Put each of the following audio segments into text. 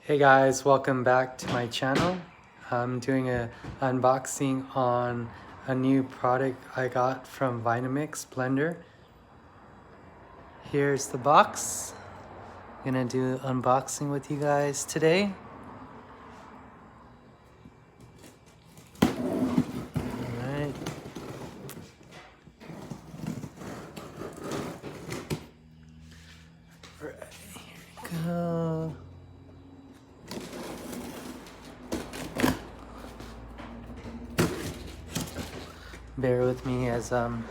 Hey guys, welcome back to my channel. I'm doing an unboxing on a new product I got from Vitamix blender. Here's the box. I'm gonna do unboxing with you guys today. Alright. Here we go. Bear with me as I'm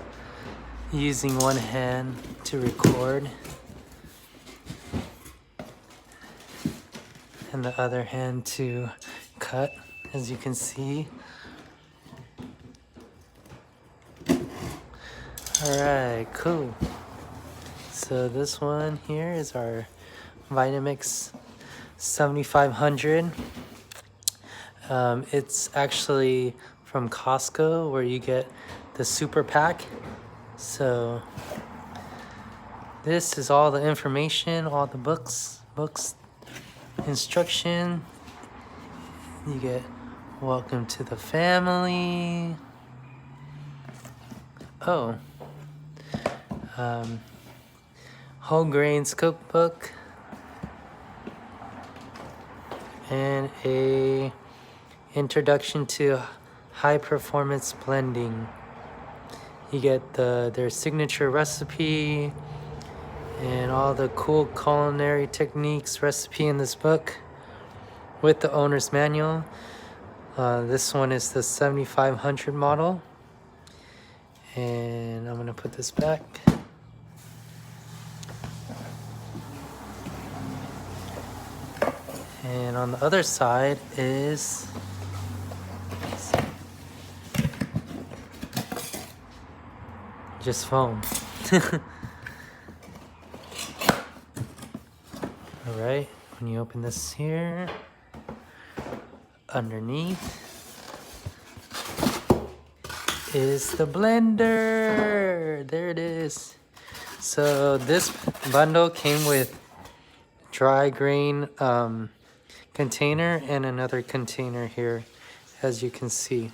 using one hand to record and the other hand to cut, as you can see. Alright, cool. So this one here is our Vitamix 7500. It's actually from Costco, where you get the super pack. So this is all the information, all the books, instruction. You get welcome to the family. Oh, whole grains cookbook and a introduction to high performance blending. You get their signature recipe and all the cool culinary techniques recipe in this book with the owner's manual. This one is the 7500 model, and I'm gonna put this back. And on the other side is just foam. Alright, when you open this here, underneath is the blender. There it is. So this bundle came with dry grain container and another container here, as you can see.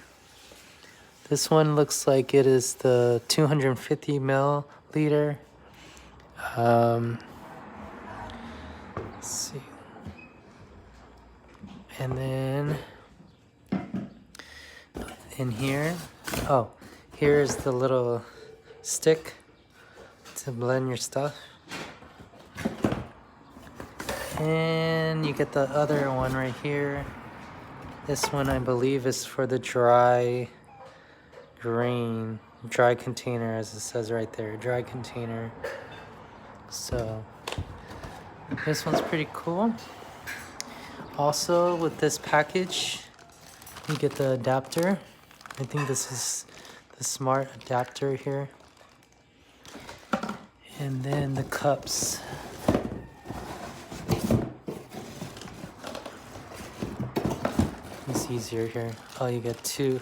This one looks like it is the 250 milliliter. Let's see. And then in here, oh, here's the little stick to blend your stuff. And you get the other one right here. This one I believe is for the dry container, as it says right there, dry container. So this one's pretty cool. Also with this package, you get the adapter. I think this is the smart adapter here. And then the cups. It's easier here. Oh, you get two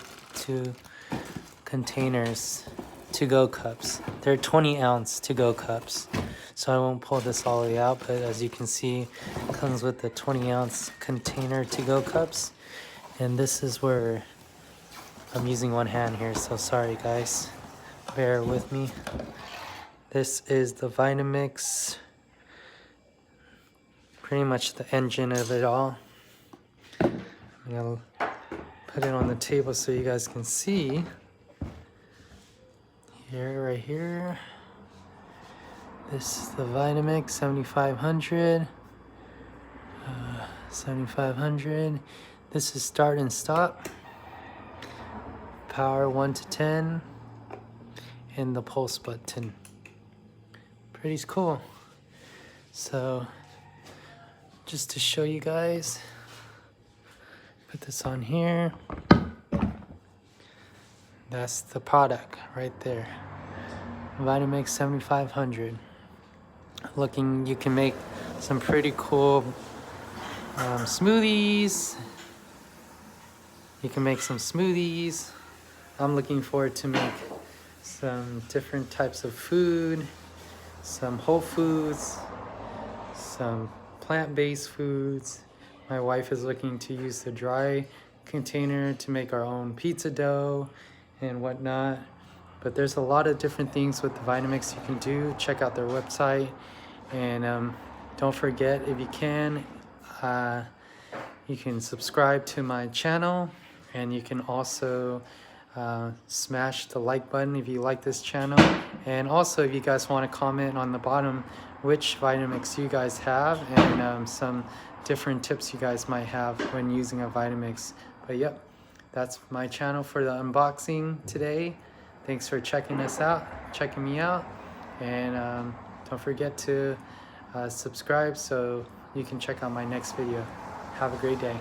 containers, to-go cups. They're 20-ounce to-go cups. So I won't pull this all the way out, but as you can see, it comes with the 20-ounce container to-go cups. And this is where I'm using one hand here, so sorry guys. Bear with me. This is the Vitamix, pretty much the engine of it all. I'm gonna put it on the table so you guys can see. Here, right here. This is the Vitamix 7500. 7500. This is start and stop. Power 1 to 10. And the pulse button. Pretty cool. So, just to show you guys, put this on here. That's the product right there. Vitamix 7500. Looking, you can make some pretty cool smoothies. You can make some smoothies. I'm looking forward to make some different types of food, some whole foods, some plant-based foods, My wife is looking to use the dry container to make our own pizza dough and whatnot. But there's a lot of different things with the Vitamix you can do. Check out their website. And don't forget, if you can subscribe to my channel, and you can also smash the like button if you like this channel. And also, if you guys want to comment on the bottom which Vitamix you guys have, and some different tips you guys might have when using a Vitamix. But yep, that's my channel for the unboxing today. Thanks for checking me out, and don't forget to subscribe so you can check out my next video. Have a great day.